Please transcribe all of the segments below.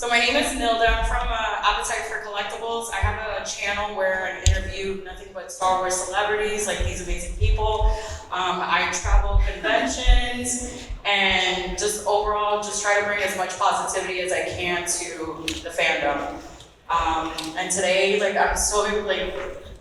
So my name is Nilda. I'm from Appetite for Collectibles. I have a channel where I interview nothing but Star Wars celebrities, like these amazing people. I travel conventions and just overall just try to bring as much positivity as I can to the fandom. And today, I'm so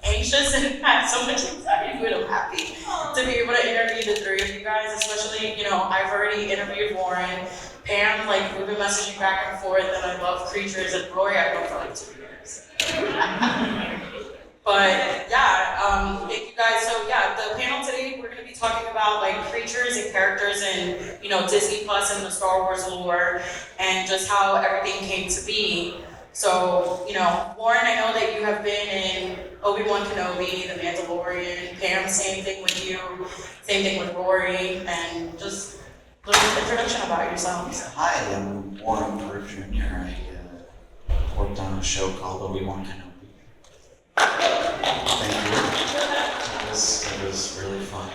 anxious and have so much anxiety, but I'm happy to be able to interview the three of you guys, especially, I've already interviewed Warren, Pamm, we've been messaging back and forth, and I love creatures, and Rory I've known for 2 years. But yeah, thank you guys. So yeah, the panel today, we're gonna be talking about creatures and characters in, Disney Plus and the Star Wars lore, and just how everything came to be. So, Warren, I know that you have been in Obi-Wan Kenobi, The Mandalorian. Pamm, same thing with you, same thing with Rory, and just a little introduction about yourselves. Hi, I'm Warren Proulx Jr. I worked on a show called Obi-Wan Kenobi. Thank you. It was really fun.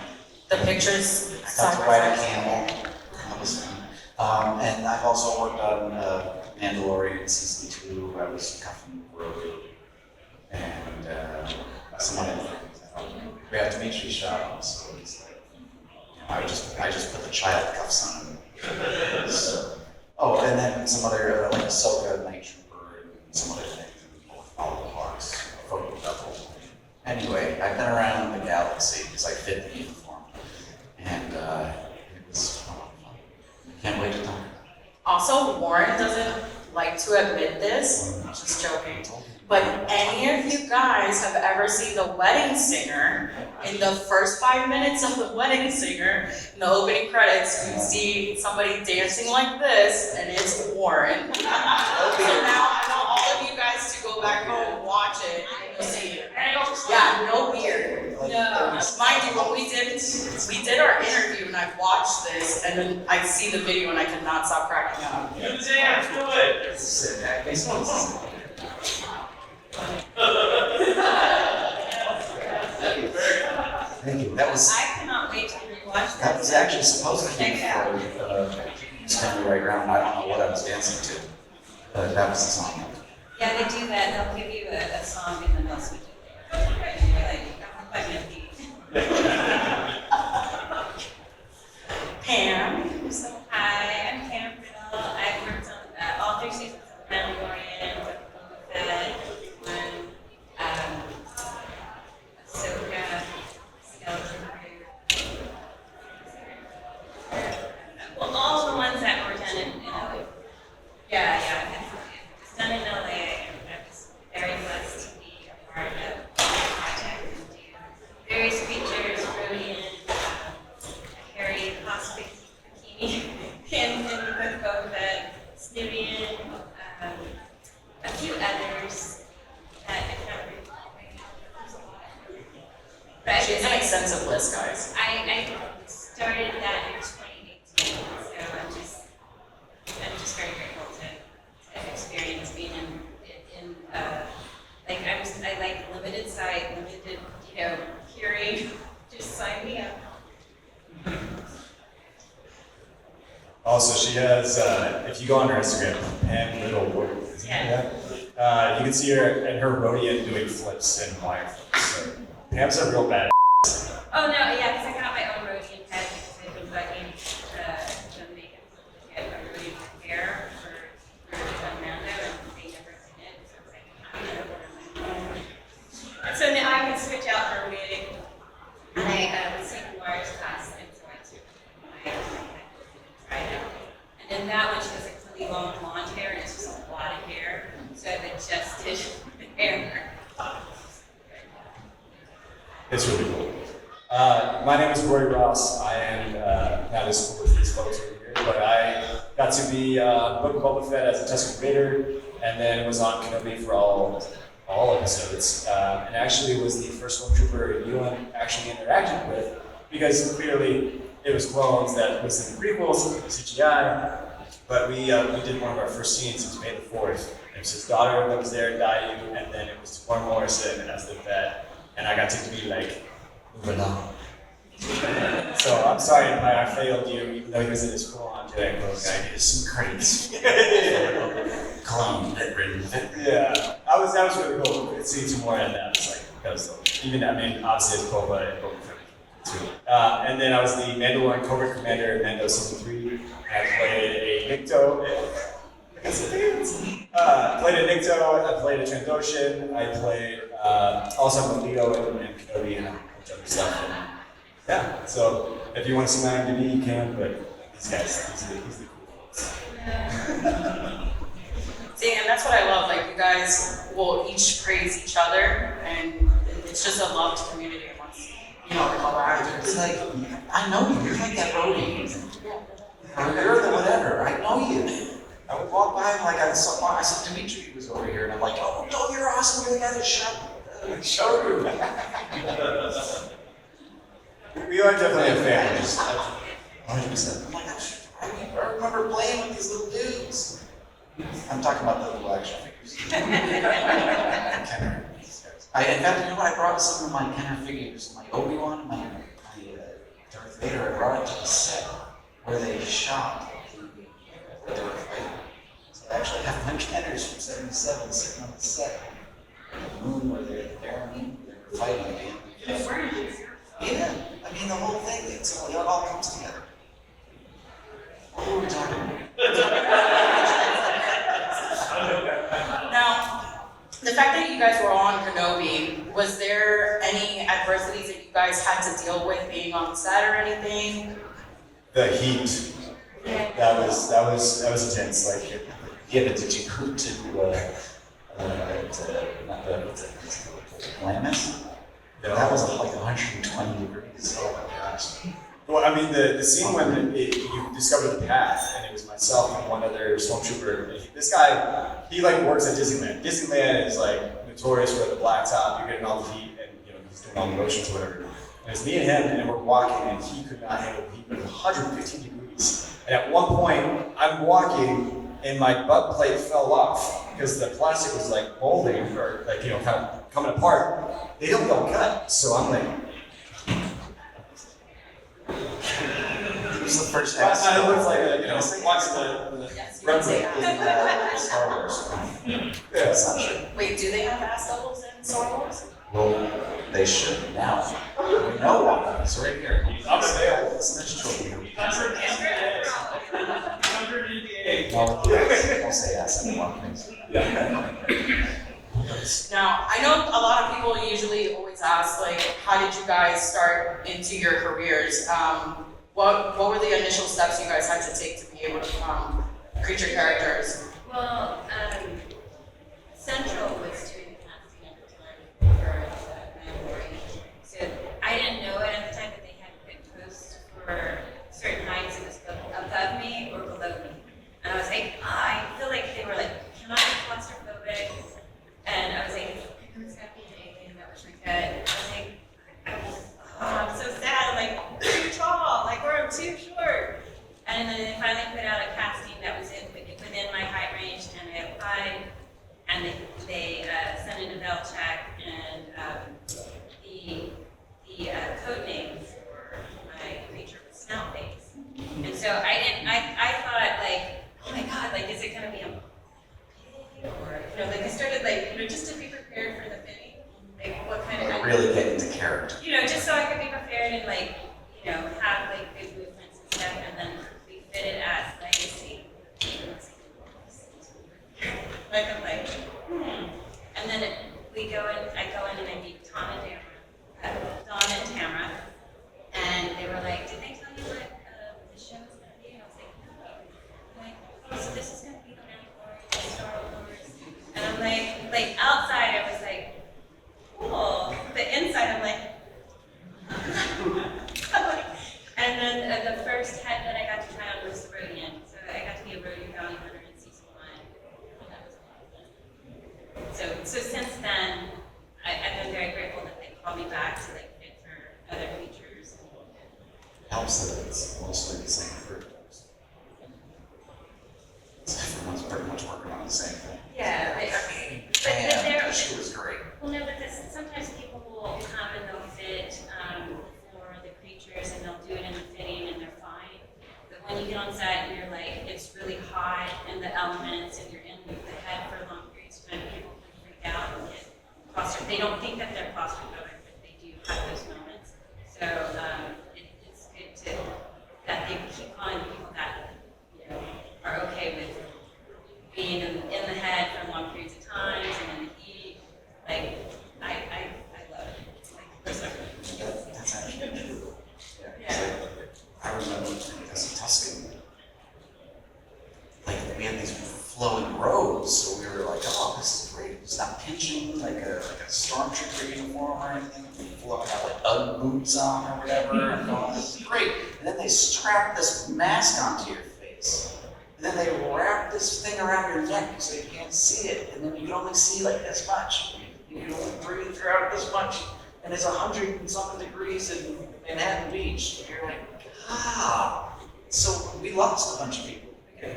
The pictures I got to ride a camel. That was fun. And I've also worked on Mandalorian season 2. I was cuffing Grogu and some other things. We have Dimitri shot on, so it's I just put the child cuffs on him. And then some other Ahsoka, Night Trooper, and some other things. All the Hawks, photo double. Anyway, I've been around the galaxy because I fit the uniform, and it was fun. I can't wait to talk about it. Also, Warren doesn't like to admit this, just joking, but any of you guys have ever seen The Wedding Singer, in the first 5 minutes of The Wedding Singer, in the opening credits, you see somebody dancing like this, and it's Warren. So now I want all of you guys to go back home, watch it, and you'll see. Yeah, no beard. No. Mind you, when we did our interview, and I watched this, and then I see the video, and I could not stop cracking up. Do the dance, do it! Thank you. That was. I cannot wait to rewatch that. That was actually supposed to be for Stand Right Ground. I don't know what I was dancing to, but that was the song. Yeah, they do that. They'll give you a song in the middle switch. And you're like, I'm gonna beat. Pamm. So hi, I'm Pamm Riddle. I've worked on all 3 seasons of Mandalorian, Boba Fett, Ahsoka, Skeleton Crew. Well, all the ones that were done in LA. Yeah, it's done in LA. I'm just very blessed to be a part of the project and do various creatures, Rodian, Harry, Cosmic Bikini, and with Boba Fett, Snivian, a few others that I can't remember. She has an extensive list, guys. I started that in 2018, so I'm just very grateful to have experience being in I like limited sight, limited, hearing. Just sign me up. Also, she has, if you go on her Instagram, Pamm Riddle, you can see her and her Rodian doing flips and wire flips. So Pam's a real bad. Oh no, yeah, because I got my own Rodian head because I've been bugging the makeup to get a Rodian hair for Amanda, and they never did it. So I was like, I'm gonna order my own. And so now I can switch out her wig. And I was taking Laura's class, and so I took my head and tried it out. And then that one, she has really long blonde hair, and it's just a lot of hair. So I've adjusted the hair. It's really cool. My name is Rory Ross. I am not as cool as these folks over here, but I got to be Book of Boba Fett as a Tusken Raider, and then was on Kenobi for all episodes. And actually was the first stormtrooper Ewan actually interacted with, because clearly it was clones that was in the prequels, CGI. But we did one of our first scenes. It was May the 4th. It was his daughter that was there, Dayu, and then it was Warren Morrison as the vet. And I got to be like, Uvana. So I'm sorry if I failed you, even though he was in his full-on Jedi clothes. I need some credits. clone that written. Yeah, that was really cool. Seeing some more of that was like, that was even, I mean, obviously it's Boba and Boba Fett too. And then I was the Mandalorian Covert Commander in Mando Season 3. I played a Nikto. Played a Nikto, I played a Trandoshan, I played also Leo and Kenobi and a bunch of other stuff. And yeah, so if you want to see my IMDb, you can, but these guys, he's the cool folks. See, and that's what I love. Like, you guys will each praise each other, and it's just a loved community amongst, you know, the collaborators. It's like, I know you. You're like that roadie. Or you're the whatever. I know you. I would walk by and like I saw Dimitri was over here, and I'm like, oh no, you're awesome. You're the guy that showroom. We are definitely a family. 100%. I'm like, I remember playing with these little dudes. I'm talking about the little action figures. Kenner. In fact, you know what? I brought some of my Kenner figures, my Obi-Wan and my Darth Vader. I brought it to the set where they shot where they were fighting. So I actually have my Kenners from '77 sitting on the set. The moon where they were fighting again. Yeah, I mean the whole thing, it all comes together. What were we talking about? Now, the fact that you guys were on Kenobi, was there any adversities that you guys had to deal with being on set or anything? The heat. That was intense. Like, Yeah, but did you go to Glamis? That was like 120 degrees. Oh my gosh. well, I mean, the scene when you discovered the path, and it was myself and one other stormtrooper. This guy, he like works at Disneyland. Disneyland is like notorious for the blacktop. You're getting all the heat, and you know he's doing all the motions or whatever. And it's me and him, and we're walking, and he could not handle the heat. It was 115 degrees. And at one point, I'm walking, and my butt plate fell off because the plastic was like molding or like, you know, kind of coming apart. They don't cut, so I'm like. It was the first I looked like a, you know, watching the Yes, you can say that. Star Wars. yeah. That's not true. Wait, do they have ass doubles in Star Wars? Well, they should now. We know one. It's right here. I'm available. That's true. Yeah. No, don't say yes anymore, please. Now, I know a lot of people usually always ask, like, how did you guys start into your careers? What were the initial steps you guys had to take to be able to create your characters? Well, Central was doing the casting at the time for Mandalorian. So I didn't know it at the time that they had put posts for certain heights in this book above me or below me. And I was like, I feel like they were like, can I be claustrophobic? And I was like, who's gonna be anything that was like that? I was like, I'm so sad. I'm like, too tall, like, or I'm too short. And then they finally put out a casting that was within my height range, and I applied, and they sent in a bell check, and the code name for my creature was Snoutface. And so I thought, like, oh my god, like, is it gonna be a pig? Or, you know, like, I started, like, you know, just to be prepared for the fitting, like, what kind of, Really get into character. you know, just so I could be prepared and, like, you know, have, like, good movements and stuff, and then be fitted as Legacy. Like, I'm like, And then I go in and I meet Dawn and Tamara, and they were like, did they tell you what the show is going to be? And I was like, no. I'm like, oh, so this is going to be the Mandalorian, Star Wars. And I'm like outside I was like, cool. But inside I'm like, and then the first head that I got to try on was the Rodian. So I got to be a Rodian bounty hunter in season 1. And that was a lot of fun. So since then, I've been very grateful that they called me back to like fit for other features. Helps that it's mostly the same group. Everyone's pretty much working on the same thing. Yeah, but And she was great. well, no, but sometimes people will come and they'll fit for the creatures and they'll do it in the fitting and they're fine. But when you get on set and you're like, it's really hot and the elements and you're in the they don't think that they're claustrophobic, but they do have those moments. So it's good that they keep calling people that are okay with being in the head for long periods of time and in the heat. Like I love it. Like personally. That's actually true. Yeah. I remember as a Tuscan, like we had these flowing robes, so we were like, oh, this is great. It's not pinching like a stormtrooper uniform or anything. We had like Ugg boots on or whatever, and going, this is great. And then they strap this mask onto your face. And then they wrap this thing around your neck so you can't see it. And then you can only see like this much. You can only breathe throughout this much. And it's 100 and something degrees in Manhattan Beach. And you're like, ah. So we lost a bunch of people. We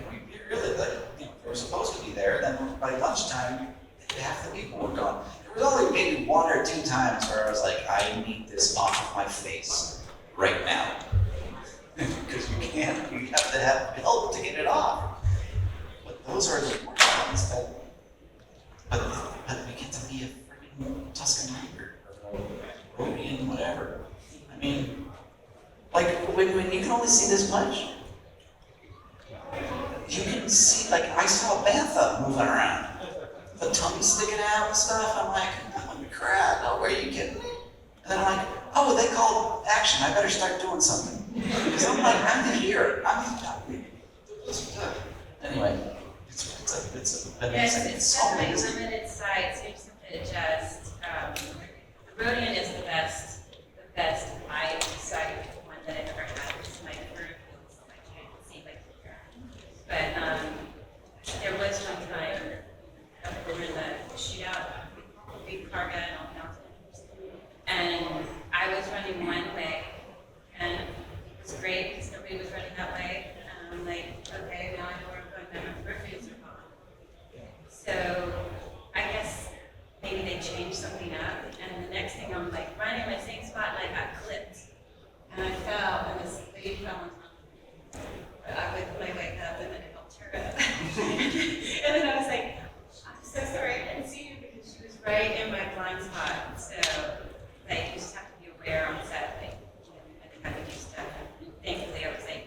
really, like, they were supposed to be there. Then by lunchtime, half the people were gone. There was only maybe 1 or 2 times where I was like, I need this off of my face right now. Because you have to have help to get it off. But those are the important ones but we get to be a freaking Tuscan Ranger or Rhodian, whatever. I mean, like when you can only see this much, you can see, like I saw a bantha moving around, the tummy sticking out and stuff. I'm like, oh crap, no, are you kidding me? And then I'm like, oh, they called action, I better start doing something. Because I'm like, I'm here. Anyway, it's amazing. It's definitely limited sight, so you just have to adjust. The Rhodian is the best eye sight one that I've ever had. It's my peripherals, I can't see like here. But there was one time we were in the shootout, big carga and all mountains, and I was running one way, and it was great because nobody was running that way. And I'm like, okay, now I know where I'm going, now my peripherals are gone. So I guess maybe they changed something up, and the next thing I'm like running in my same spot, and I got clipped, and I fell, and this lady fell on top of me. But I would wake up, and then it helped her up. And then I was like, I'm so sorry, I didn't see you because she was right in my blind spot. So like you just have to be aware on set, like I think I have to do stuff. And thankfully, I was like,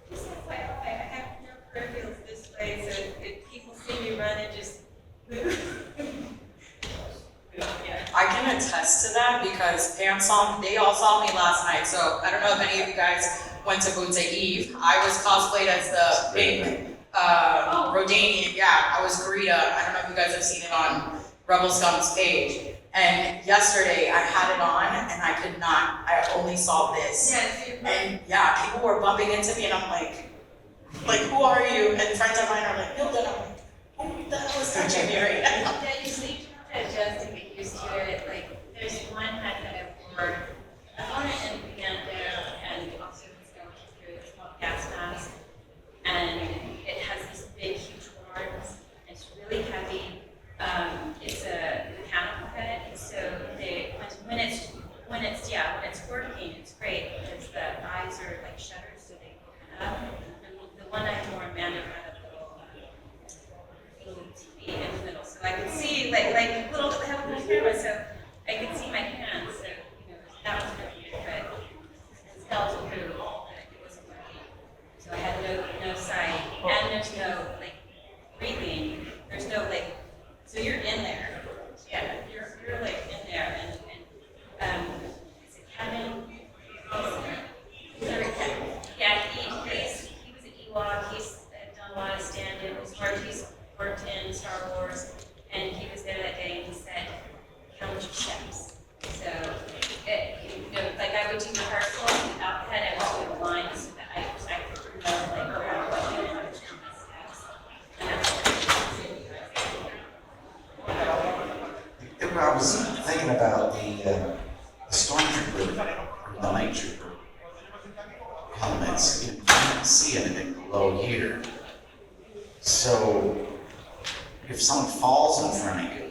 this is why I have no peripherals this way, so if people see me run and just move. Yeah. I can attest to that because they all saw me last night. So I don't know if any of you guys went to Boots Eve. I was cosplayed as the pink Rhodanian. Yeah, I was Garita. I don't know if you guys have seen it on Rebel Scum's page. And yesterday I had it on and I could not, I only saw this. Yes, And yeah, people were bumping into me and I'm like, who are you? And friends of mine are like, Nilda. And I'm like, who the hell is touching me right now? Yeah, you see, you have to adjust and get used to it. Like, there's one hat that I wore. I wore it in Uganda and also in Scum Con. It's called gas mask. And it has these big, huge horns. It's really heavy. It's a mechanical head. So when it's working, it's great because the eyes are like shutters, so they open up. And the one I wore, Amanda had a little TV in the middle, so I could see like little camera, so I could see my hands. So that was really good. But the skeletal crew, it wasn't working. So I had no sight, and there's no breathing. There's no so you're in there. Yeah, you're in there, and is it Kevin? Yeah, he was an Ewok. He's done a lot of stand-in. He's worked in Star Wars, and he was there that day, and he said, "Count your steps." So, I would do rehearsal out ahead. I would do a line so that I could know where I'm going and how to count my steps. And that's I was thinking about the stormtrooper, or the night trooper helmets. You can't see anything below here. So if someone falls in front of you,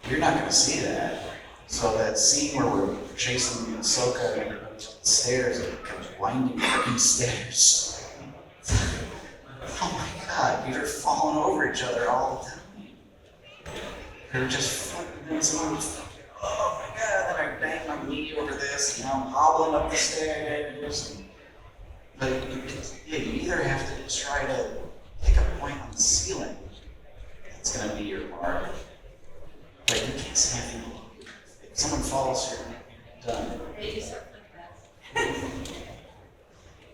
you're not going to see that. So that scene where we're chasing Ahsoka and everybody up the stairs, and comes winding freaking stairs. Oh my God, you're falling over each other all the time. They were just flipping and someone was like, oh my god, then I banged my knee over this, and now I'm hobbling up the stairs. But you either have to try to pick a point on the ceiling that's going to be your mark, but you can't see anything. If someone falls, you're done.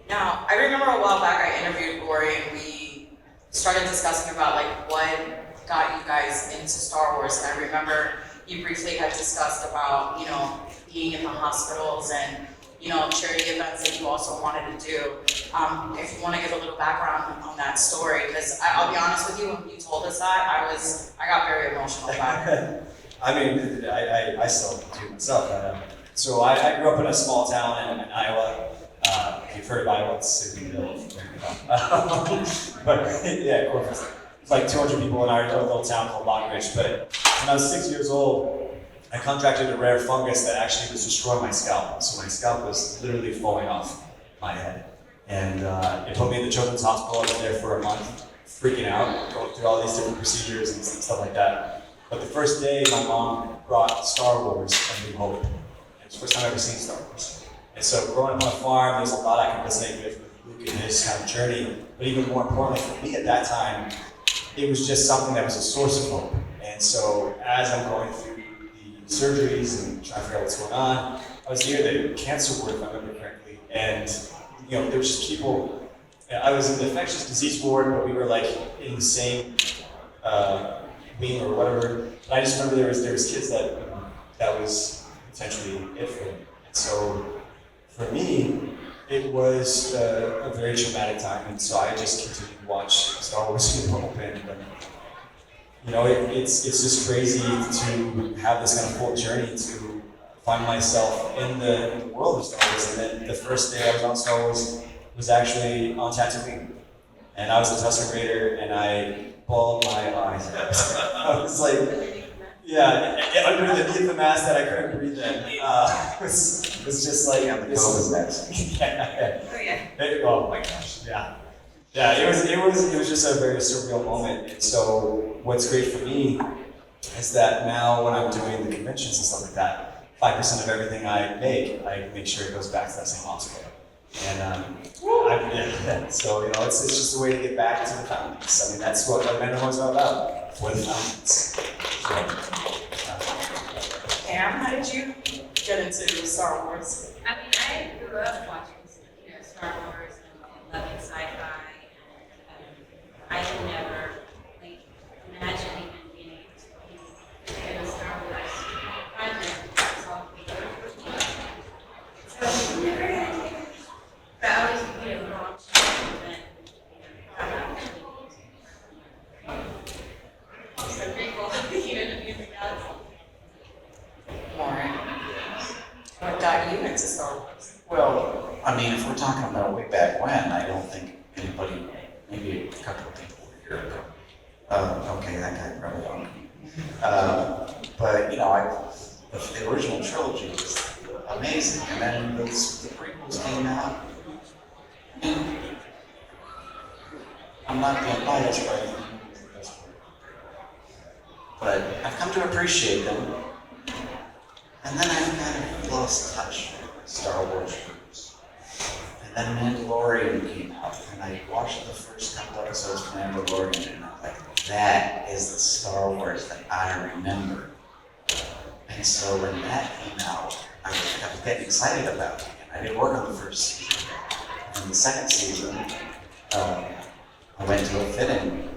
Now, I remember a while back I interviewed Rory and we started discussing about like what got you guys into Star Wars, and I remember you briefly had discussed about, you know, being in the hospitals and, you know, charity events that you also wanted to do. If you want to give a little background on that story, because I'll be honest with you, when you told us that, I got very emotional about it. I mean, I still do myself. So I grew up in a small town in Iowa. If you've heard of Iowa, it's Cityville. But yeah, Corpus. It's like 200 people in our little town called Lockridge. But when I was 6 years old, I contracted a rare fungus that actually was destroying my scalp. So my scalp was literally falling off my head. And it put me in the children's hospital. I was there for a month, freaking out, going through all these different procedures and stuff like that. But the first day, my mom brought Star Wars A New Hope. It was the first time I've ever seen Star Wars. And so growing up on a farm, there's a lot I can resonate with Luke and his kind of journey. But even more importantly for me at that time, it was just something that was a source of hope. And so as I'm going through the surgeries and trying to figure out what's going on, I was near the cancer ward, if I remember correctly. And you know, there was just people. I was in the infectious disease ward, but we were like in the same wing or whatever. And I just remember there was kids that was potentially it for them. And so for me, it was a very traumatic time, and so I just continued to watch Star Wars A New Hope, and you know, it's just crazy to have this kind of full journey to find myself in the world of Star Wars. And then the first day I was on Star Wars was actually on Tatooine, and I was a Tusken Raider, and I bawled my eyes out. I was like, yeah, underneath the mask that I couldn't breathe in. It was just like, Yeah, the COVID mask. yeah. Oh, yeah. Oh my gosh, yeah. Yeah, it was just a very surreal moment. And so what's great for me is that now when I'm doing the conventions and stuff like that, 5% of everything I make sure it goes back to that same hospital. And so you know, it's just a way to get back to the foundings. I mean, that's what Mandalorian is all about, for the foundings. Pam, how did you get into Star Wars? I mean, I grew up watching, you know, Star Wars and loving sci-fi, and I had never like imagined even being able to be in a Star Wars project. So never gonna take it. But I always, you know, launched and then, you know, so grateful, you know, to be in the galaxy. Warren, what got you into Star Wars? Well, I mean, if we're talking about way back when, I don't think anybody, maybe a couple of people were here ago. Okay, that guy probably don't. But, you know, the original trilogy was amazing, and then the prequels came out. And I'm not being biased, but I've come to appreciate them. And then I've kind of lost touch with Star Wars roots. And then Mandalorian came out, and I watched the first couple episodes of Mandalorian, and I'm like, that is the Star Wars that I remember. And so when that came out, I was getting excited about it. And I did work on the first season. And the second season, I went to a fitting,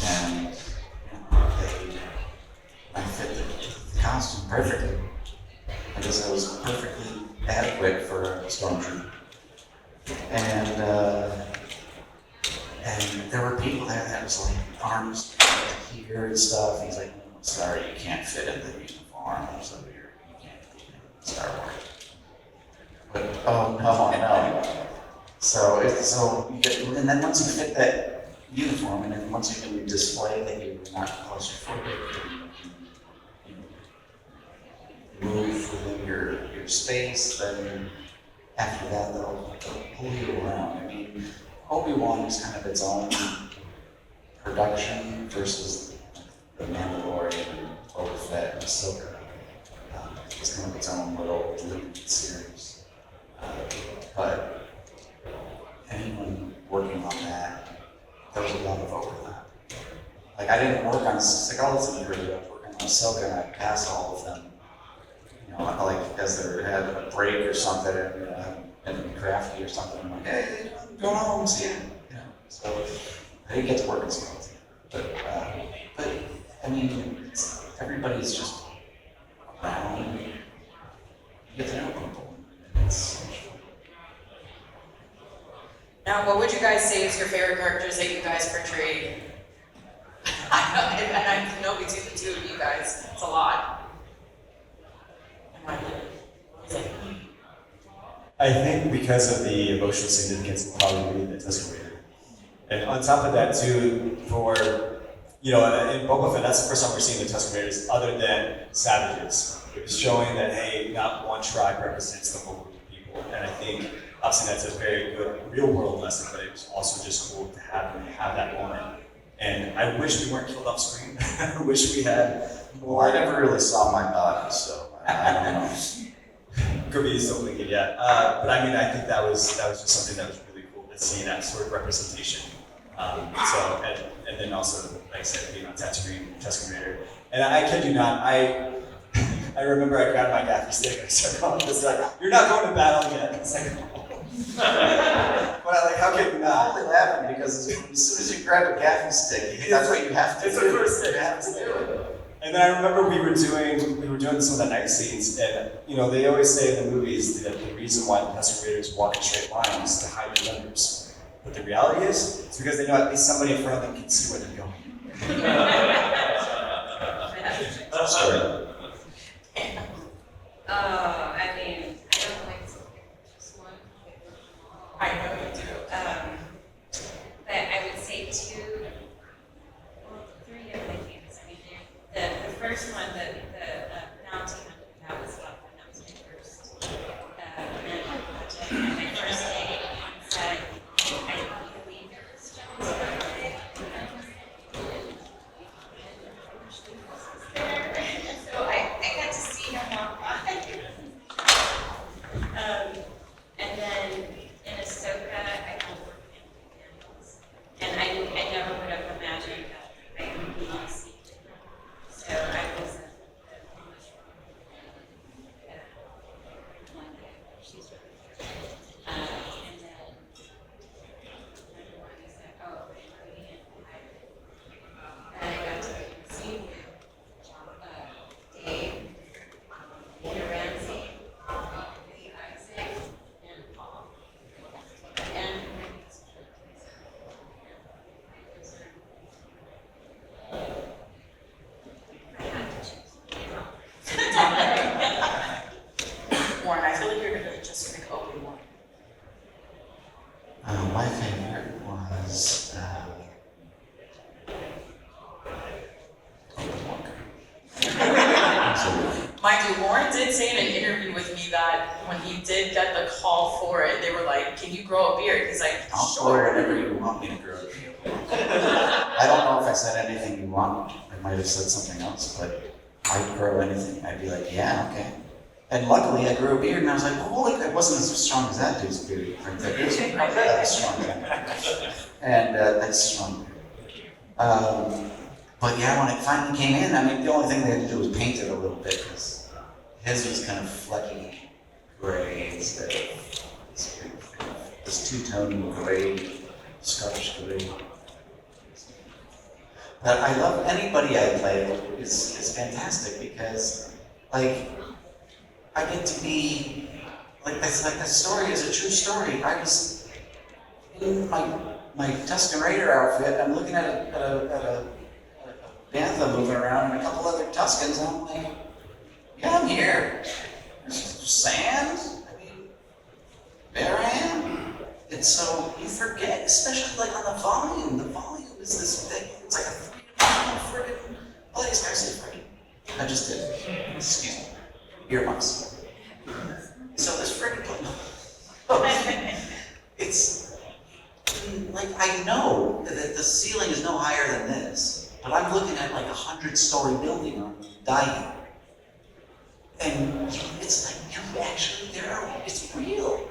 and I fit the costume perfectly, because I was perfectly adequate for a stormtrooper. And there were people there that was like arms here and stuff. He's like, sorry, you can't fit in the uniform, so you can't be in Star Wars. But oh no, I know. So you get, and then once you fit that uniform, and then once you can display that you're not claustrophobic, you move within your space, then after that they'll pull you around. I mean, Obi-Wan is kind of its own production versus the Mandalorian and Boba Fett and Ahsoka. It's kind of its own little limited series. But anyone working on that, there was a lot of overlap. Like I didn't work on, it's like, oh, listen, really, I was working on Ahsoka and I passed all of them, you know, like as they had a break or something, and crafty or something. I'm like, hey, I'm going home, see ya. You know, so I didn't get to work on skills. But I mean, everybody's just around. You get to know people. Now, what would you guys say is your favorite characters that you guys portrayed? I know between the two of you guys, it's a lot. I think because of the emotional significance, it'll probably be the Tusken Raider. And on top of that too, for, you know, in Boba Fett, that's the first time we're seeing the Tusken Raiders other than savages. It was showing that, hey, not one tribe represents the whole group of people. And I think, obviously that's a very good real world lesson, but it was also just cool to have that moment. And I wish we weren't killed off screen. I wish we had more. Well, I never really saw my body, so I don't know. Could be so wicked, yeah. But I mean, I think that was just something that was really cool to see that sort of representation. And then also, like I said, being on Tusken Raider. And I kid you not, I remember I grabbed my gaffy stick and I started calling this like, "You're not going to battle yet." It's like, but like, how could you I'm not? only laughing because as soon as you grab a gaffy stick, that's what you have to do. It's the first thing. You have to do it. And then I remember we were doing some of the night scenes, and you know they always say in the movies that the reason why the Tusken Raiders walk in straight lines is to hide their numbers. But the reality is, it's because they know at least somebody in front of them can see where they're going. Sorry. I mean, I don't like to pick just one. I know you do. But I would say three of my favorites. I mean, the first one, the bounty hunter, that was a lot of fun. That was my first project. And my first day on set, I believe it was Jones birthday. So I got to see him walk by. And then in Ahsoka, I don't work in animals. And I never would have imagined that I would be a secret. So I was she's really good. And then another one is that, and I got to see Dave, Peter Ramsey, Lee Isaac, and Paul. And I had to choose. Warren, I feel like you're gonna just pick Obi-Wan. My favorite was Mind you, Warren did say in an interview with me that when he did get the call for it, they were like, "Can you grow a beard?" He's like, I'll grow "Sure." whatever you want me to grow. I don't know if I said anything you want. I might have said something else, but I'd grow anything. I'd be like, yeah, okay. And luckily, I grew a beard, and I was like, oh, holy, it wasn't as strong as that dude's beard. It was probably that was strong. And that's strong. But yeah, when it finally came in, I mean, the only thing they had to do was paint it a little bit, because his was kind of flecky gray instead of this two-tone gray, Scottish gray. But I love anybody I play is fantastic because, like, I get to be, like the story is a true story. I was in my Tusken Raider outfit. I'm looking at a bantha moving around and a couple other Tuskens, and I'm like, yeah, I'm here. There's sand. I mean, there I am. And so you forget, especially like on the volume. The volume is this thing. It's like a friggin' place. I say friggin'. I just did. Excuse me. Earmuffs. So this friggin' place. It's like I know that the ceiling is no higher than this. but I'm looking at like a 100-story building on dying. And it's like, you're actually there, it's real.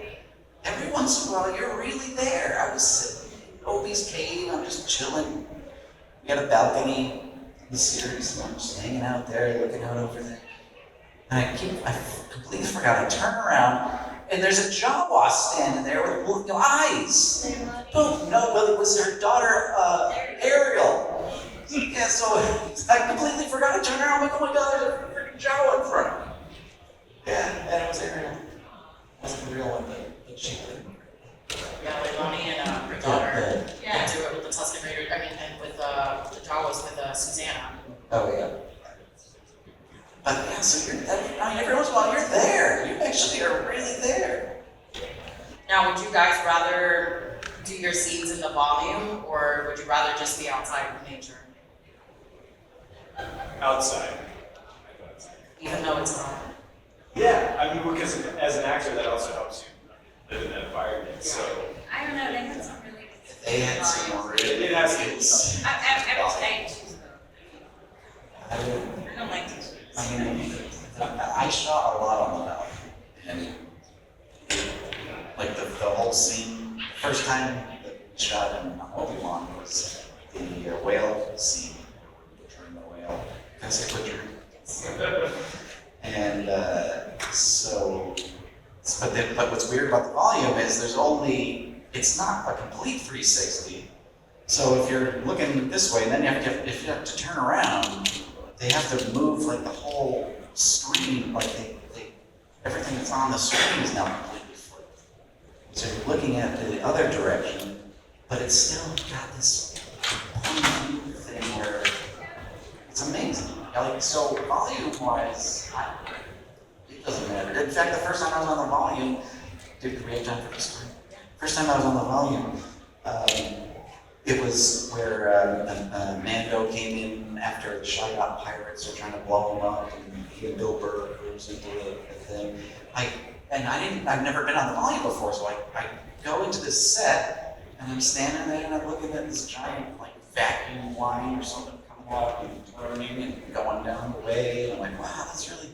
Every once in a while, you're really there. I was sitting in Obi's cave, I'm just chilling. We had a balcony in the series, and I'm just hanging out there, looking out over there. And I completely forgot, I turn around, and there's a Jawa standing there with blue eyes. Don't know whether it was her daughter, Ariel. Yeah, so I completely forgot to turn around, I'm like, oh my God, there's a freaking Jawa in front of me. Yeah, and it was Ariel. That's the real one, but she did. Yeah, like Lonnie and her daughter. Yeah. Do it with the Tuscan Raider, and with the Jawas with Susanna. Oh, yeah. But yeah, so every once in a while you're there. You actually are really there. Now, would you guys rather do your scenes in the volume, or would you rather just be outside with nature? Outside. Even though it's not. Yeah, I mean, because as an actor, that also helps you live in that environment. So I don't know, they had some really good. They had some really it has good scenes. I would say choose though. I I don't like to choose. mean, I shot a lot on the mountain, and like the whole scene, the first time that we shot in Obi-Wan was the whale scene, butchering the whale. Can I say butchering? And but what's weird about the volume is it's not a complete 360. So if you're looking this way, and then if you have to turn around, they have to move like the whole screen, like everything that's on the screen is now completely flipped. So you're looking at the other direction, but it's still got this thing where it's amazing. Like, so volume-wise, it doesn't matter. In fact, the first time I was on the volume, do we have time for this story? First time I was on the volume, it was where Mando came in after the Shot pirates were trying to blow him up, and he and Bill Burr cruised into the thing. I've never been on the volume before, so I go into this set, and I'm standing there, and I'm looking at this giant like vacuum line or something coming out and turning and going down the way, and I'm like, wow, that's really.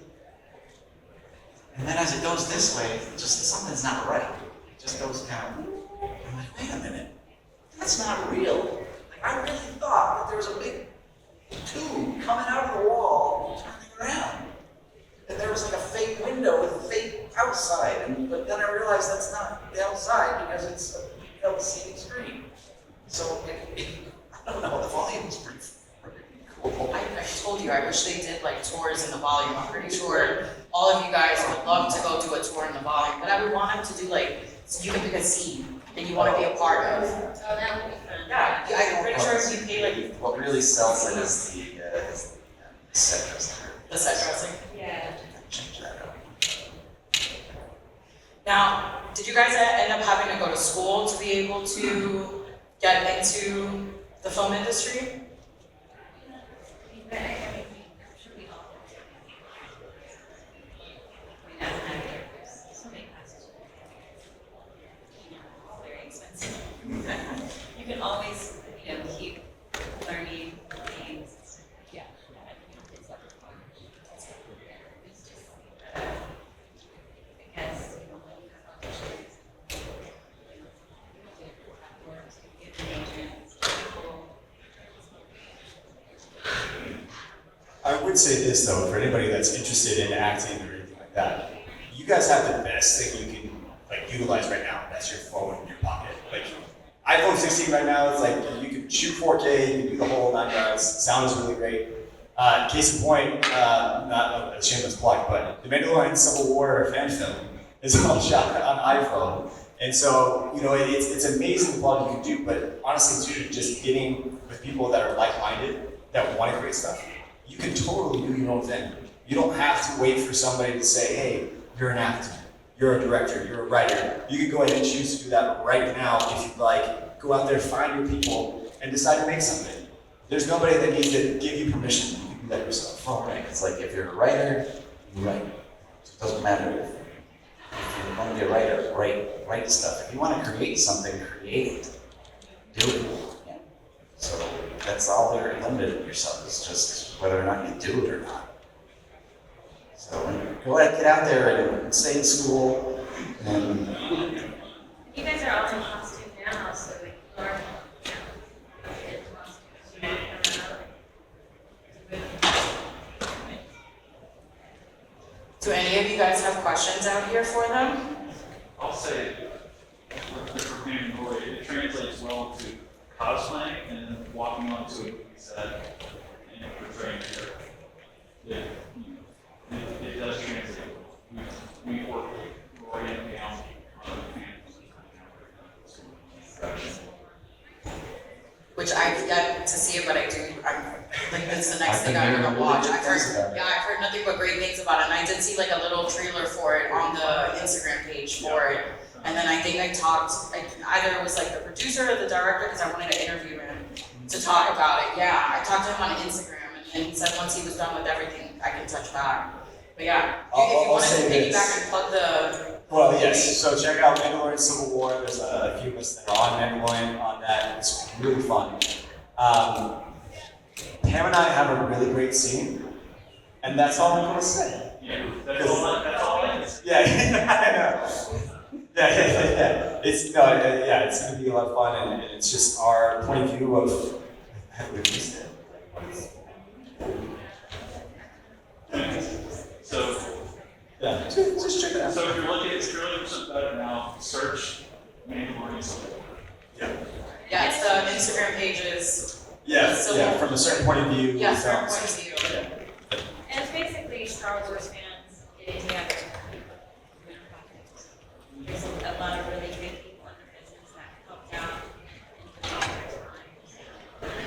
And then as it goes this way, just something's not right. It just goes down. I'm like, wait a minute. That's not real. Like, I really thought that there was a big tube coming out of the wall, turning around. And there was like a fake window with a fake outside. But then I realized that's not the outside because it's a LCD screen. So I don't know, the volume is pretty cool. I told you, I wish they did like tours in the volume. I'm pretty sure all of you guys would love to go do a tour in the volume, but I would want them to do like, so you can pick a scene that you want to be a part of. Oh, that would be fun. Yeah, I'm pretty sure if you pay like What really sells it is the set dressing. the set dressing. Yeah. Change that up. Now, did you guys end up having to go to school to be able to get into the film industry? But I mean, I'm sure we all. I mean, as an actor, there's so many classes. It's very expensive. You can always, keep learning things. Yeah. It's just, because, when you have auditions, get an agent, people. I would say this though, for anybody that's interested in acting or anything like that, you guys have the best thing you can utilize right now. That's your phone in your pocket. Like iPhone 16 right now, it's like you can shoot 4K, you can do the whole 9 yards. Sound is really great. Case in point, not a shameless plug, but the Mandalorian Civil War fan film is all shot on iPhone. And so, it's amazing the quality you can do, but honestly too, just getting with people that are like-minded, that want to create stuff, you can totally do your own thing. You don't have to wait for somebody to say, hey, you're an actor, you're a director, you're a writer. You can go ahead and choose to do that right now if you'd like. Go out there, find your people, and decide to make something. There's nobody that needs to give you permission. You can do that yourself. Oh, right. It's like if you're a writer, you write. It doesn't matter if you want to be a writer, write stuff. If you want to create something, create it. Do it. Yeah. So that's all they're limited yourself, is just whether or not you do it or not. So go ahead, get out there and stay in school. And You guys are all in costume now, so like, Laura, in costume, Do any of you guys have questions out here for them? I'll say, for being Rory, it translates well to cosplaying and walking onto a movie set and portraying a character. It does translate. We work with Rory and Pamm Which I've yet to see it, but it's the next thing I'm gonna watch. I've heard nothing but great things about it, and I did see like a little trailer for it on the Instagram page for it. And then I think either it was like the producer or the director, because I wanted to interview him to talk about it. Yeah, I talked to him on Instagram, and he said once he was done with everything, I can touch back. But yeah, if you wanted to piggyback and plug the. Well, yes. So check out Mandalorian Civil War. There's a few of us that are on Mandalorian on that. It's really fun. Pam and I have a really great scene, and that's all I'm going to say. Yeah, that's all I can say. Yeah, I know. Yeah. It's going to be a lot of fun, and it's just our point of view of how we missed it. So, Yeah, just check it out. so if you're looking for something better now, search Mandalorian Civil War. Yeah, it's the Instagram pages. Yeah, from a certain point of view. Yeah, it certain sounds- point of view. And it's basically Star Wars fans getting together. There's a lot of really good people in the business that helped out and developed their time.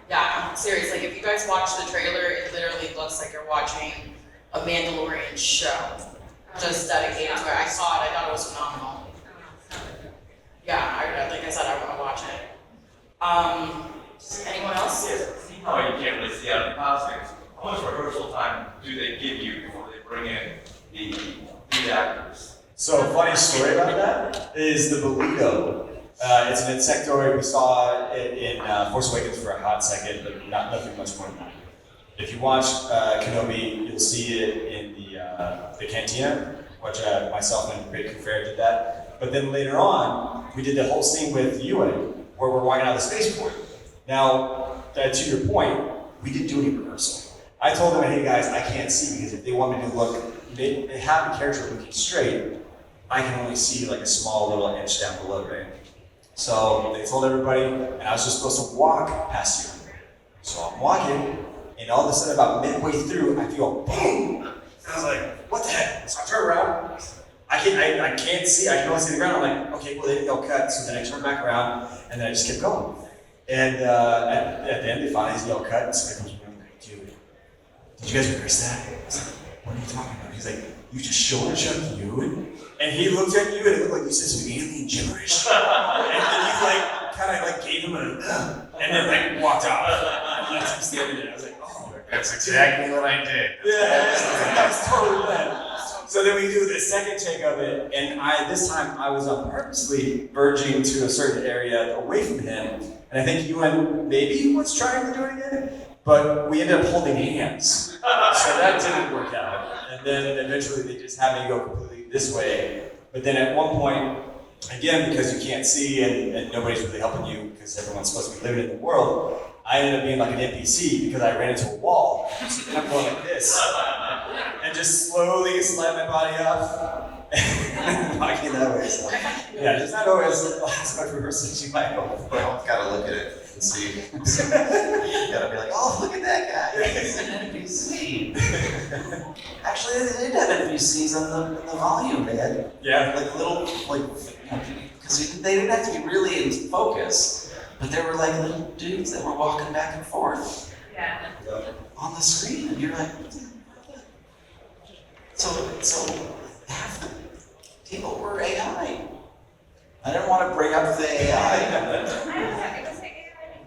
Yeah, I'm serious. Like, if you guys watch the trailer, it literally looks like you're watching a Mandalorian show, just dedicated to it. I saw it. I thought it was phenomenal. Yeah, like I said, I want to watch it. Anyone else? See how you can't really see out in the costumes. How much rehearsal time do they give you before they bring in the lead actors? So a funny story about that is the Bolito. It's an insectoid. We saw it in Force Awakens for a hot second, but nothing much more than that. If you watch Kenobi, you'll see it in the cantina, which myself and Great Confair did that. But then later on, we did the whole scene with Ewan, where we're walking out of the spaceport. Now, to your point, we didn't do any rehearsal. I told them, hey guys, I can't see, because if they want me to look, they have the character looking straight, I can only see like a small little inch down below, right? So they told everybody, and I was just supposed to walk past you. So I'm walking, and all of a sudden, about midway through, I feel boom. And I was like, what the heck? So I turn around. I can't see. I can only see the ground. I'm like, okay, well, they'll cut. So then I turn back around, and then I just kept going. And at the end, they finally yell cut. And so I comes around like, dude, did you guys rehearse that? I was like, what are you talking about? He's like, you just shoulder chucked Ewan? And he looked at you, and it looked like you said some alien gibberish. And then you like kind of like gave him and then like walked out. And that's just the end of it. I was like, oh, that's exactly what I did. that was totally bad. So then we do the second take of it, and this time I was purposely verging to a certain area away from him, and I think Ewan maybe was trying to do it again, but we ended up holding hands. So that didn't work out. And then eventually they just had me go completely this way. But then at one point, again, because you can't see and nobody's really helping you because everyone's supposed to be living in the world, I ended up being like an NPC because I ran into a wall. So then I'm going like this. And just slowly slide my body up and walking that way. So, yeah, just not always as much rehearsal as you might hope. Well, gotta look at it and see. You gotta be like, oh, look at that guy. He's an NPC. Actually, they did have NPCs in the volume, man. Yeah. Like little, because they didn't have to be really in focus, but there were like little dudes that were walking back and forth Yeah. on the screen, and you're like, so half the people were AI. I didn't want to bring up the AI. I don't know, it was like,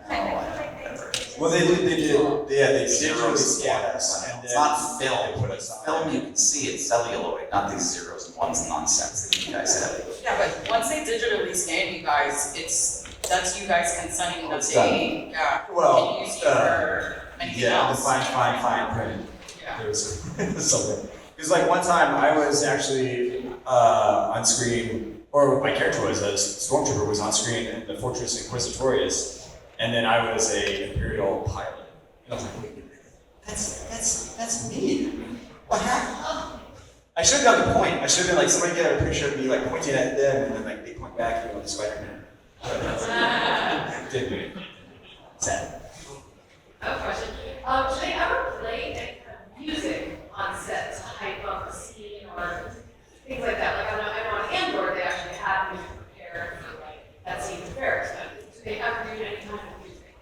I feel like they. Well, they digitally scan us. And It's then not film. they put us on. Film, you can see it's celluloid, not these zeros and ones nonsense that you guys have. Yeah, but once they digitally scan you guys, it's that's you guys consenting that It's they, yeah, Well, can use you for anything Yeah, else. the fine print. Yeah. There was something. Because like one time I was actually on screen, or my character was, a stormtrooper was on screen in the Fortress Inquisitorius, and then I was a Imperial pilot. And I was like, wait, that's me. What happened? I should have done the point. I should have been like, somebody get a picture of me like pointing at them, and then like they point back, you know, the Spider-Man. Didn't do it. Sad. I have a question. Do they ever play any kind of music on set to hype up a scene or things like that? Like I know on Andor they actually had music prepared for like that scene with Ferris, but do they ever do any kind of music?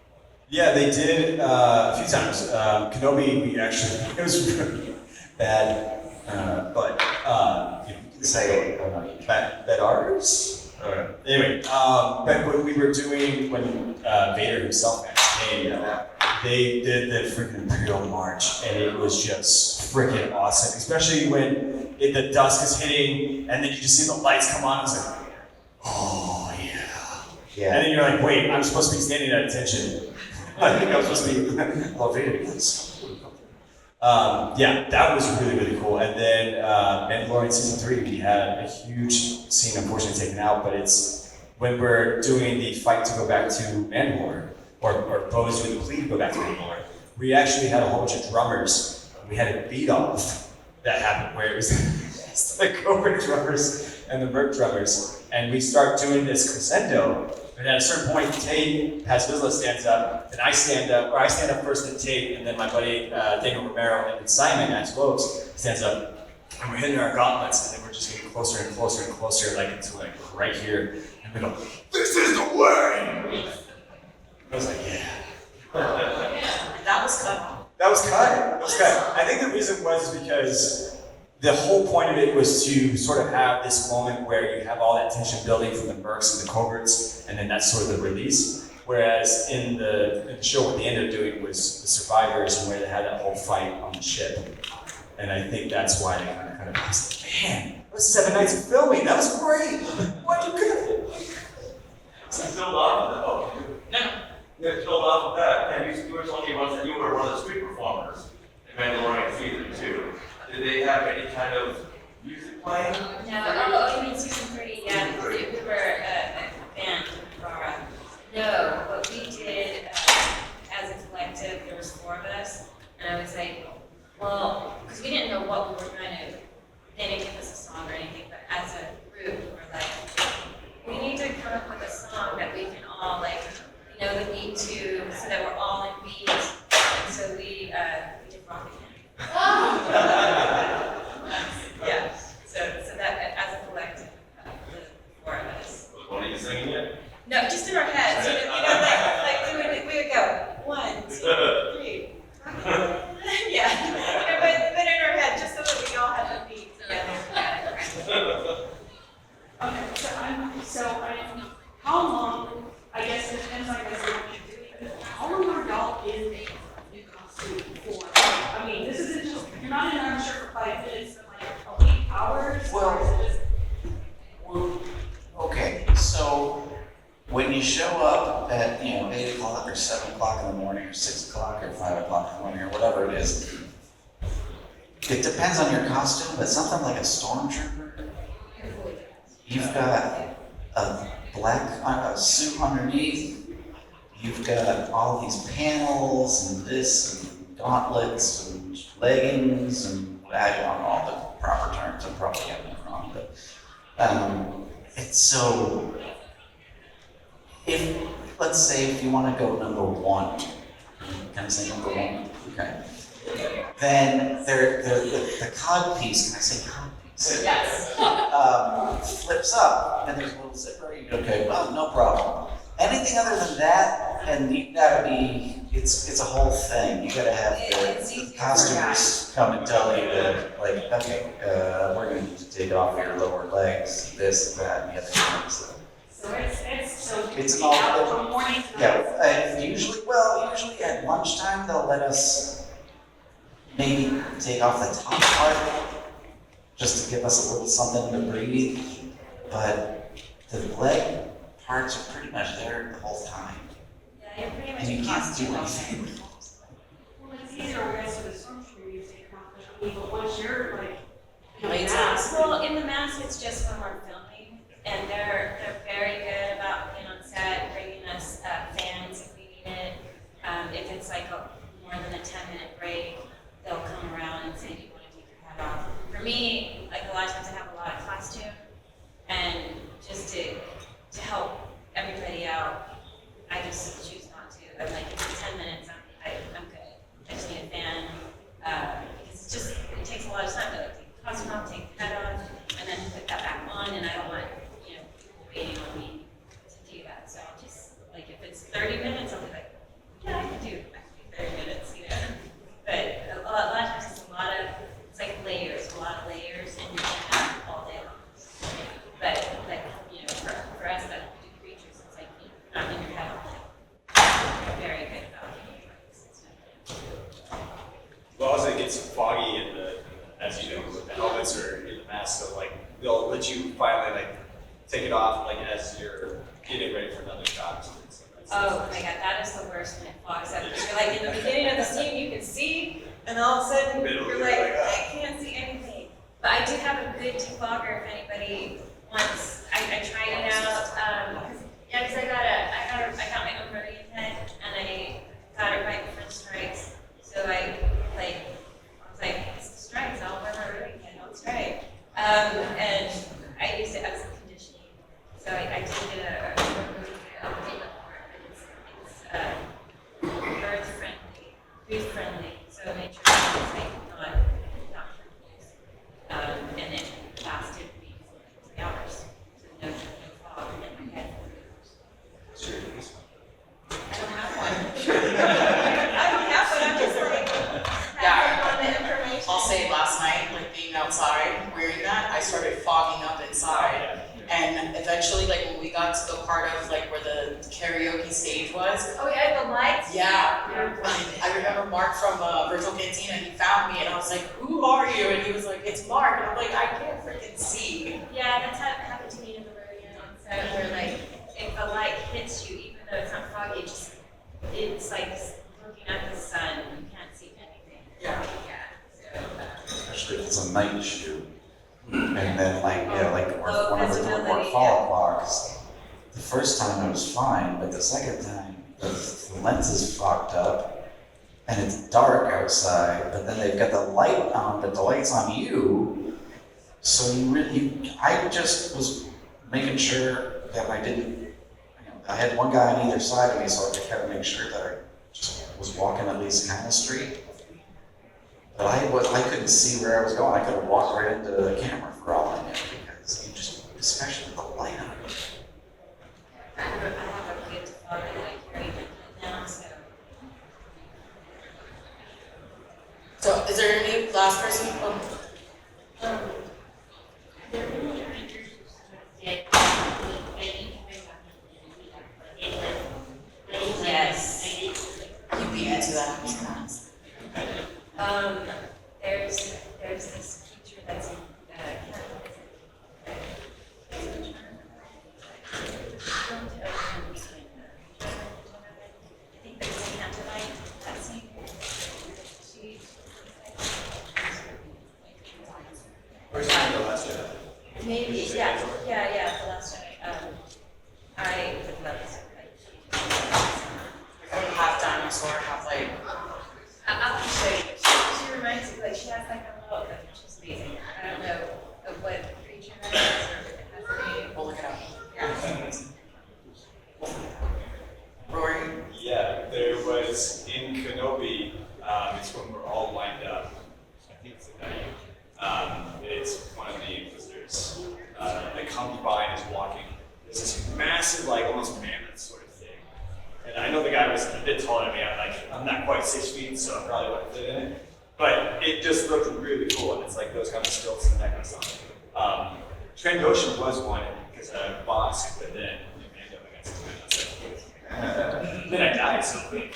Yeah, they did a few times. Kenobi, we actually, it was really bad, but you can say bad artists. Anyway, but when we were doing, when Vader himself actually came, they did the freaking Imperial March, and it was just freaking awesome. Especially when the dusk is hitting, and then you just see the lights come on. It's like, oh yeah. Yeah. And then you're like, wait, I'm supposed to be standing at attention. I think I'm supposed to be elevated. Yeah, that was really, really cool. And then Mandalorian Season 3, we had a huge scene, unfortunately taken out, but it's when we're doing the fight to go back to Mandalore, or Bo's doing the plea to go back to Mandalore, we actually had a whole bunch of drummers. We had a beat off that happened where it was the Cobra drummers and the Merc drummers. And we start doing this crescendo. And at a certain point, Tate Paz-Vizsla stands up, and I stand up, or I stand up first than Tate, and then my buddy Daniel Romero and then Simon at Close stands up, and we're hitting our gauntlets, and then we're just getting closer and closer and closer, like into like right here, and we go, "This is the way!" I was like, yeah. That was cut. That was cut. I think the reason was because the whole point of it was to sort of have this moment where you have all that tension building from the Mercs and the Coverts, and then that's sort of the release. Whereas in the show, what they ended up doing was the survivors and where they had that whole fight on the ship. And I think that's why they kind of was like, man, it was 7 nights of filming. That was great. Why'd you cut it? So you build off of that. Oh, No, you build off of that. And you were telling me once that you were one of the street performers in Mandalorian Season 2. Did they have any kind of music playing? No, you mean Season 3, yeah, because we were a band, Laura. No, what we did as a collective, there was 4 of us, and I was like, well, because we didn't know what we were going to, they didn't give us a song or anything, but as a group, we were like, we need to come up with a song that we can all, like, you know, the beat to, so that we're all in beat. And so we did Rock Again. Yeah, so that as a collective, the 4 of us. Was one of you singing it? No, just in our heads, like we would go 1, 2, 3. Yeah, but in our head, just so that we all had the beat together. Okay, so how long? I guess it depends on what you're doing. But how long are y'all in a new costume for? I mean, this isn't just you're not in an undershirt for 5 minutes, but like 8 hours. Well, or is it Well, okay, so when you show up at, 8 o'clock or 7 o'clock in the morning or 6 o'clock or 5 o'clock in the morning or whatever it is, it depends on your costume, but something like a stormtrooper, you've got a black suit underneath, you've got all these panels and this and gauntlets and leggings and I don't know all the proper terms, I'm probably getting it wrong, but it's so, let's say if you want to go number 1, can I say number 1? Okay. Then the cod piece, can I say cod piece? yes. Flips up and there's a little zipper. Okay, well, no problem. Anything other than that, and you gotta be, it's a whole thing. You gotta have the costumers come and tell you that, like, okay, we're gonna need to take off your lower legs, this, that, and the other thing. So it's It's an out all- from morning to night. Yeah, usually at lunchtime they'll let us maybe take off the top part just to give us a little something to breathe. But the leg parts are pretty much there the whole time. Yeah, you're pretty much And you in can't costume do all day. anything. Well, it's easier, I guess, for the stormtrooper you take off the knee, but once you're like, Lights mask, Well, in the mask, it's just when we're filming, and they're very good about being on set, bringing us fans if we need it. If it's like more than a 10-minute break, they'll come around and say, "Do you want to take your hat off?" For me, like a lot of times I have a lot of costume, and just to help everybody out, I just choose not to. I'm like, if it's 10 minutes, I'm good. I just need a fan, because it takes a lot of time to like, take the costume off, take the hat off, and then put that back on, and I don't want, people waiting on me to do that. So I'll just, like, if it's 30 minutes, I'll be like, yeah, I can do 30 minutes, But a lot of times it's like layers, a lot of layers, and you're in that all day long. But like, for us that do creatures, it's like, not in your head all day. Very good about it. Well, as it gets foggy as you know, with the helmets or in the mask, so like they'll let you finally like take it off like as you're getting ready for another shot or something. So Oh my god, that is the worst when it fogs up. Because you're like in the beginning of the scene you can see, and all of a sudden you're like, I can't see anything. But I do have a good defogger if anybody wants. I tried it out. Because I got my own Meridian head, and I got it right before the strikes. So I was like, it's the strikes, I'll wear my Meridian head, I'll strike. And I used it as a conditioning. So I did a earth friendly, food friendly, so make sure it's like not and it lasted me for 3 hours. So no fog in my head. Sure. I don't have one. I don't have one, I'm just like passing on the information. I'll say last night, like being outside, wearing that, I started fogging up inside. And eventually, like when we got to the part of like where the karaoke stage was, Oh yeah, the lights? yeah, I remember Mark from Virtual Cantina, he found me and I was like, who are you? And he was like, it's Mark. And I'm like, I can't freaking see. Yeah, that's how it happened to me in the Meridian on set, where like, if the light hits you, even though it's not foggy, it's like looking at the sun, you can't see anything. Yeah. Yeah, so, Especially if it's a night shoot. And then like Low one of the visibility, more fall clocks. The first time it was fine, but the second time the lens is fogged up and it's dark outside, but then they've got the light on, but the light's on you. So I just was making sure that I didn't, I had one guy on either side of me, so I had to make sure that I just was walking at least kind of straight. But I couldn't see where I was going. I could have walked right into the camera for all I knew because you just, especially the light on it. I have a good fog that I carry now, so. So is there any last person? Yes. You'd be into that. There's this creature that's in, I think there's a Cantonite, that scene. Where's the last Jedi? Maybe, yeah, the last Jedi. I would love to see Like half dinosaur, half like. I'll show you. She reminds me, like, she has like a little, she's amazing. I don't know what creature that is or if it has a name. We'll look it up. Yeah. Rory. Yeah, there was in Kenobi, it's when we're all lined up. I think it's the night. It's one of the Inquisitors. The concubine is walking. There's this massive, like almost mammoth sort of thing. And I know the guy was a bit taller than me. I'm not quite 6 feet, so I probably wouldn't fit in it. But it just looked really cool, and it's like those kind of stilts and that kind of stuff. Trandoshan was one because Bosk, but then Mando against him. Then I died so quick.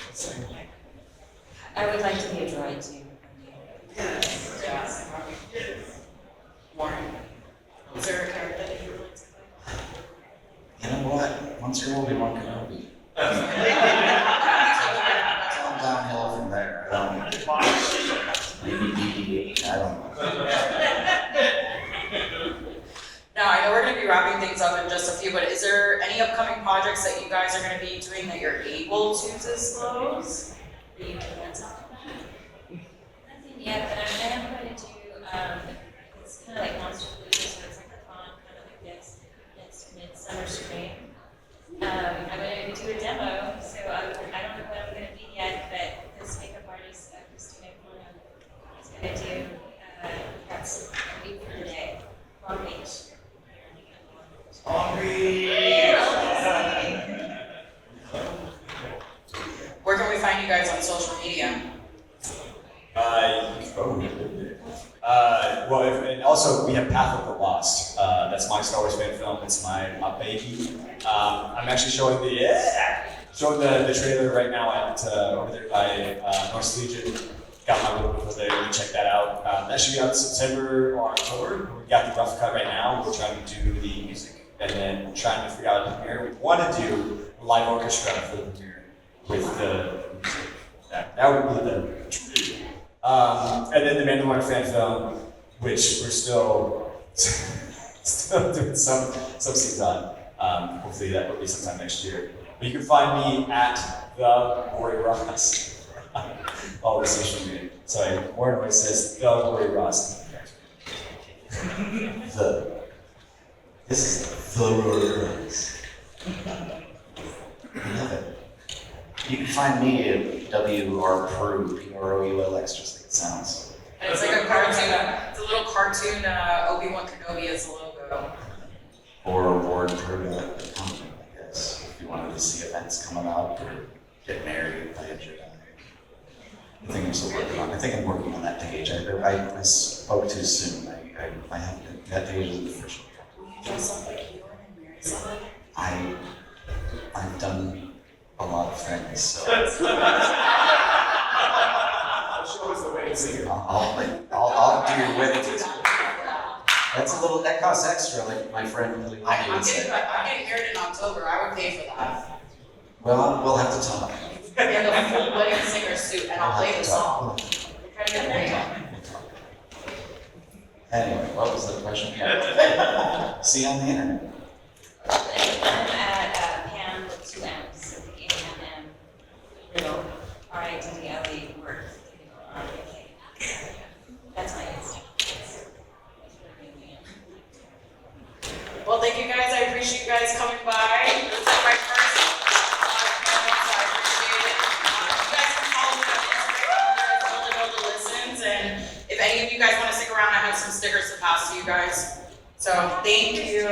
I would like to be a droid too. Yes. Warren. Is there a character that you would like to play? You know what? One Once you're Obi-Wan Kenobi. It's all downhill from there. I don't know. Maybe BB-8, I don't know. Now, I know we're gonna be wrapping things up in just a few, but is there any upcoming projects that you guys are gonna be doing that you're able to disclose? That you can talk about? Nothing yet, but I am going to do, it's kind of like Monster Blues, so it's like a con, kind of like next midsummer spring. I'm going to do a demo, so I don't know what I'm going to be yet, but this makeup artist, Christina Corno, is going to do, that's a week from today, Long Beach. Where can we find you guys on social media? And also we have Path of the Lost. That's my Star Wars fan film. It's my baby. I'm actually showing the trailer right now at over there by North Legion. Got my little bit there. You can check that out. That should be out in September or October. We got the rough cut right now. We're trying to do the music and then trying to figure out the premiere. We want to do a live orchestra for the premiere with the music. That would be the. And then the Mandalorian fan film, which we're still doing some scenes on. Hopefully that will be sometime next year. But you can find me at the Rory Ross on all the social media. So Warren always says the Rory Ross. This is the Rory Ross. I love it. You can find me at Warren Proulx, Proulx, just like it sounds. And it's like a cartoon, it's a little cartoon, Obi-Wan Kenobi as the logo. Or Warren Proulx, I guess, if you wanted to see events coming up or get married by a Jedi. I think I'm working on that page. I spoke too soon. I haven't, that page isn't official. Dress up like you and marry someone. I've done a lot of things, so. Show us the way to sing it. I'll do your wedding too. That's a little, that costs extra, like my friend Lily I'm would say. getting married in October, I would pay for that. Well, we'll have to talk. And a full wedding singer suit, and I'll play the song. Try to get married. Anyway, what was the question? See you on the internet. I'm at Pamm with 2 M's, Pamm Riddle, Riddle, work. That's my Insta. Well, thank you guys, I appreciate you guys coming by. This is my first panel, so I appreciate it. You guys can follow me on Instagram, you guys know the listens, and if any of you guys want to stick around, I have some stickers to pass to you guys. So, thank you.